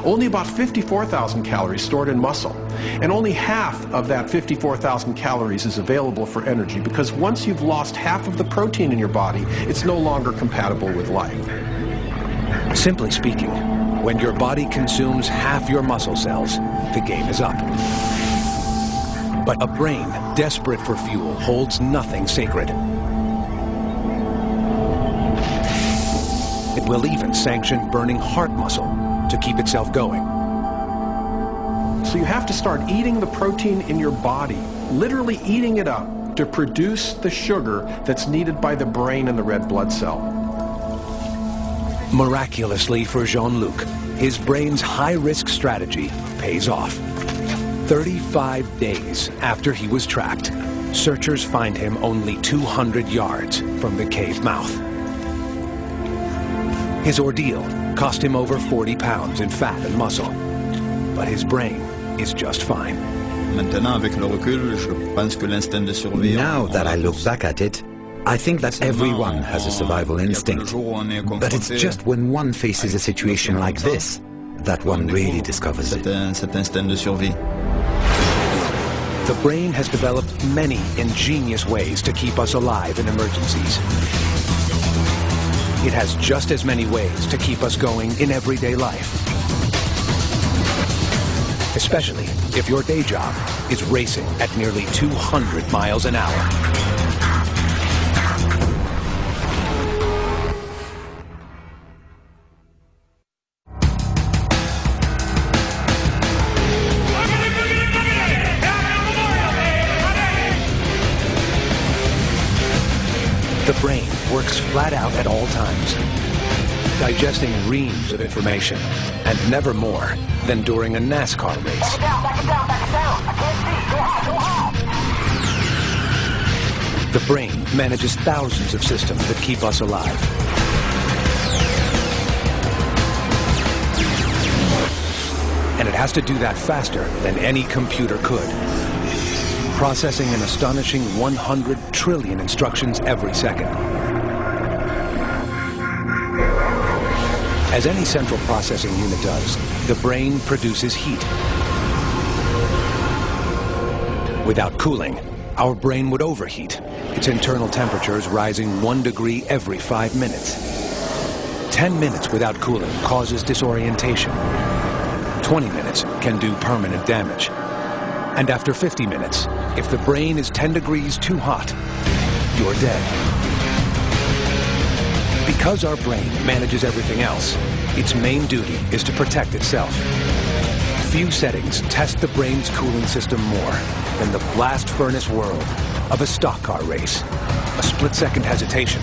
only about 54,000 calories stored in muscle. And only half of that 54,000 calories is available for energy, because once you've lost half of the protein in your body, it's no longer compatible with life. Simply speaking, when your body consumes half your muscle cells, the game is up. But a brain desperate for fuel holds nothing sacred. It will even sanction burning heart muscle to keep itself going. So you have to start eating the protein in your body, literally eating it up to produce the sugar that's needed by the brain and the red blood cell. Miraculously for Jean-Luc, his brain's high-risk strategy pays off. 35 days after he was trapped, searchers find him only 200 yards from the cave mouth. His ordeal cost him over 40 pounds in fat and muscle, but his brain is just fine. Now that I look back at it, I think that everyone has a survival instinct, but it's just when one faces a situation like this that one really discovers it. The brain has developed many ingenious ways to keep us alive in emergencies. It has just as many ways to keep us going in everyday life. Especially if your day job is racing at nearly 200 miles an hour. The brain works flat out at all times, digesting reams of information, and never more than during a NASCAR race. The brain manages thousands of systems that keep us alive. And it has to do that faster than any computer could, processing an astonishing 100 trillion instructions every second. As any central processing unit does, the brain produces heat. Without cooling, our brain would overheat, its internal temperatures rising 1 degree every 5 minutes. 10 minutes without cooling causes disorientation. 20 minutes can do permanent damage. And after 50 minutes, if the brain is 10 degrees too hot, you're dead. Because our brain manages everything else, its main duty is to protect itself. Few settings test the brain's cooling system more than the blast furnace world of a stock car race. A split-second hesitation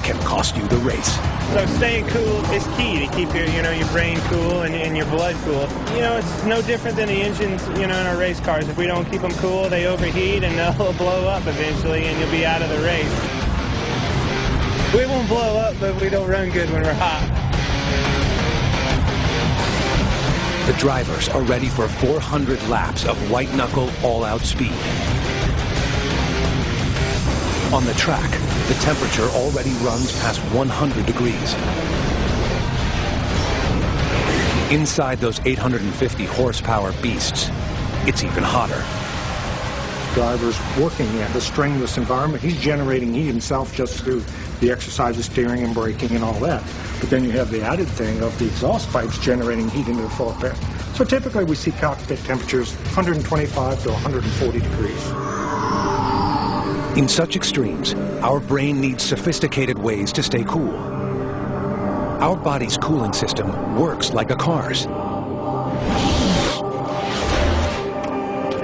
can cost you the race. So staying cool is key to keep your brain cool and your blood cool. It's no different than the engines, in our race cars. If we don't keep them cool, they overheat and they'll blow up eventually and you'll be out of the race. We won't blow up, but we don't run good when we're hot. The drivers are ready for 400 laps of white-knuckle, all-out speed. On the track, the temperature already runs past 100 degrees. Inside those 850 horsepower beasts, it's even hotter. Driver's working in a strenuous environment. He's generating heat himself just through the exercise of steering and braking and all that. But then you have the added thing of the exhaust pipes generating heat into the cockpit. So typically we see cockpit temperatures 125 to 140 degrees. In such extremes, our brain needs sophisticated ways to stay cool. Our body's cooling system works like a car's.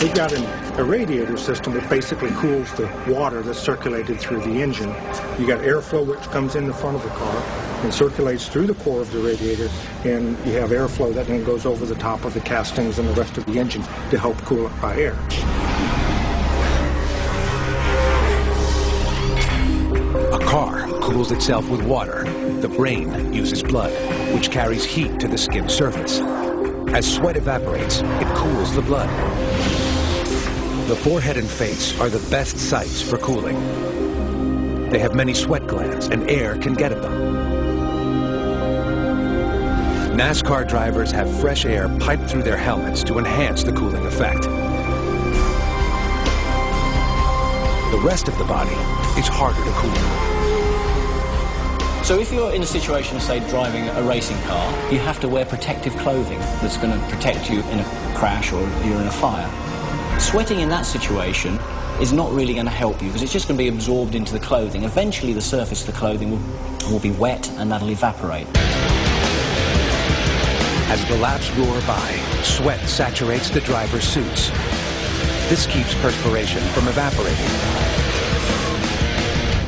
We've got a radiator system that basically cools the water that's circulated through the engine. You got airflow which comes in the front of the car and circulates through the core of the radiator, and you have airflow that then goes over the top of the castings and the rest of the engine to help cool it by air. A car cools itself with water. The brain uses blood, which carries heat to the skin's surface. As sweat evaporates, it cools the blood. The forehead and face are the best sites for cooling. They have many sweat glands, and air can get at them. NASCAR drivers have fresh air piped through their helmets to enhance the cooling effect. The rest of the body is harder to cool. So if you're in a situation of, say, driving a racing car, you have to wear protective clothing that's going to protect you in a crash or you're in a fire. Sweating in that situation is not really going to help you because it's just going to be absorbed into the clothing. Eventually the surface of the clothing will be wet and that'll evaporate. As the laps roar by, sweat saturates the driver's suits. This keeps perspiration from evaporating.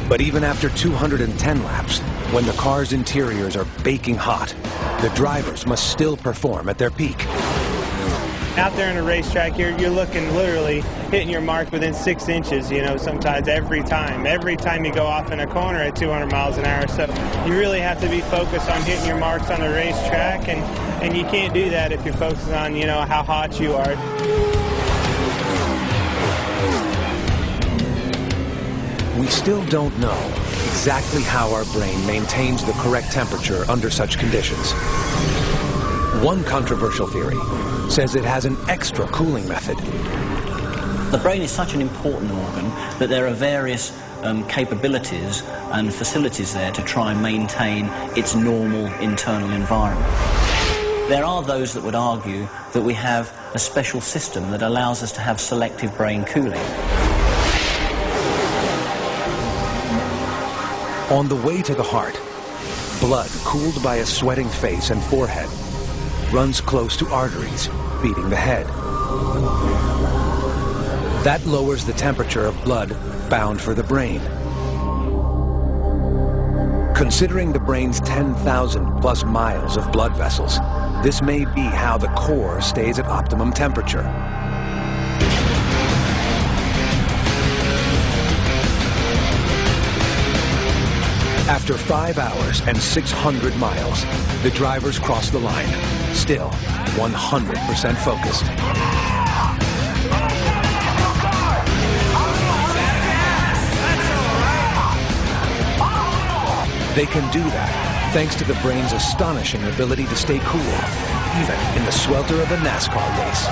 But even after 210 laps, when the car's interiors are baking hot, the drivers must still perform at their peak. Out there on a racetrack, you're looking literally hitting your mark within 6 inches, you know, sometimes every time you go off in a corner at 200 miles an hour. So you really have to be focused on hitting your marks on the racetrack, and you can't do that if you're focused on, you know, how hot you are. We still don't know exactly how our brain maintains the correct temperature under such conditions. One controversial theory says it has an extra cooling method. The brain is such an important organ that there are various capabilities and facilities there to try and maintain its normal internal environment. There are those that would argue that we have a special system that allows us to have selective brain cooling. On the way to the heart, blood cooled by a sweating face and forehead runs close to arteries feeding the head. That lowers the temperature of blood bound for the brain. Considering the brain's 10,000 plus miles of blood vessels, this may be how the core stays at optimum temperature. After 5 hours and 600 miles, the drivers cross the line, still 100% focused. They can do that thanks to the brain's astonishing ability to stay cool, even in the swelter of a NASCAR race.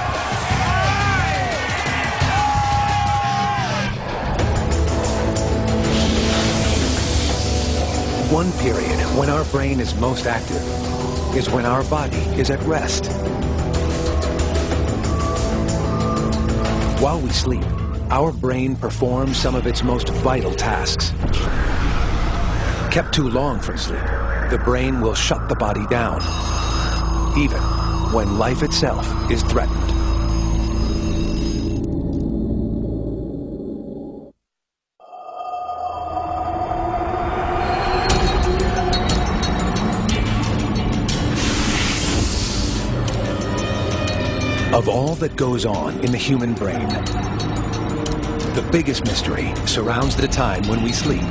One period when our brain is most active is when our body is at rest. While we sleep, our brain performs some of its most vital tasks. Kept too long from sleep, the brain will shut the body down, even when life itself is threatened. Of all that goes on in the human brain, the biggest mystery surrounds the time when we sleep.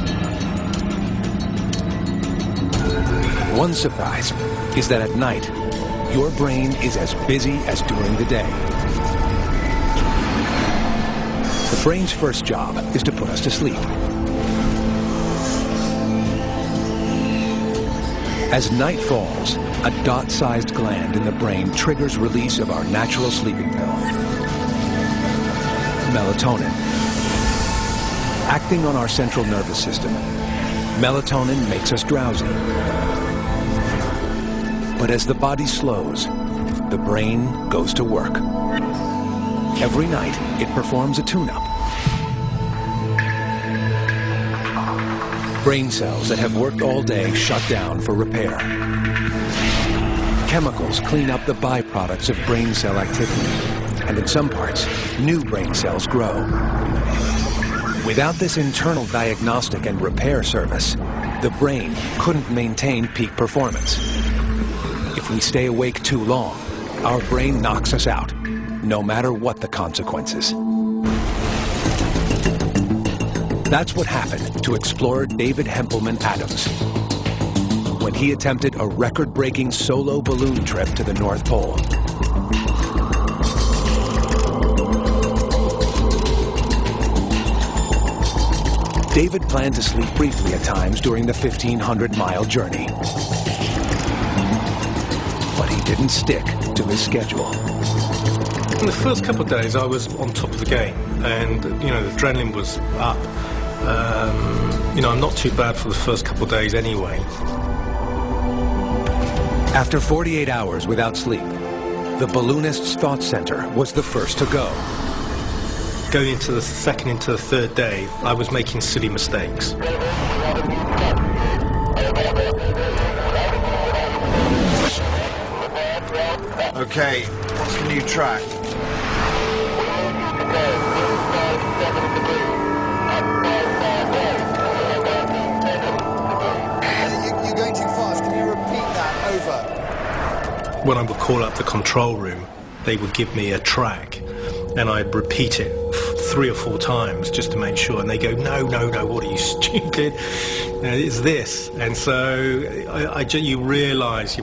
One surprise is that at night, your brain is as busy as during the day. The brain's first job is to put us to sleep. As night falls, a dot-sized gland in the brain triggers release of our natural sleeping pill, melatonin. Acting on our central nervous system, melatonin makes us drowsy. But as the body slows, the brain goes to work. Every night, it performs a tune-up. Brain cells that have worked all day shut down for repair. Chemicals clean up the byproducts of brain cell activity, and in some parts, new brain cells grow. Without this internal diagnostic and repair service, the brain couldn't maintain peak performance. If we stay awake too long, our brain knocks us out, no matter what the consequences. That's what happened to explorer David Hempelman Adams when he attempted a record-breaking solo balloon trip to the North Pole. David planned to sleep briefly at times during the 1,500-mile journey. But didn't stick to his schedule. In the first couple of days, I was on top of the game, and the adrenaline was up. I'm not too bad for the first couple of days anyway. After 48 hours without sleep, the balloonist's thought center was the first to go. Going into the second into the third day, I was making silly mistakes. Okay, what's the new track? You're going too fast. Can you repeat that over? When I would call up the control room, they would give me a track, and I'd repeat it 3 or 4 times just to make sure. And they go, no, what are you, stupid? It's this. And so you realise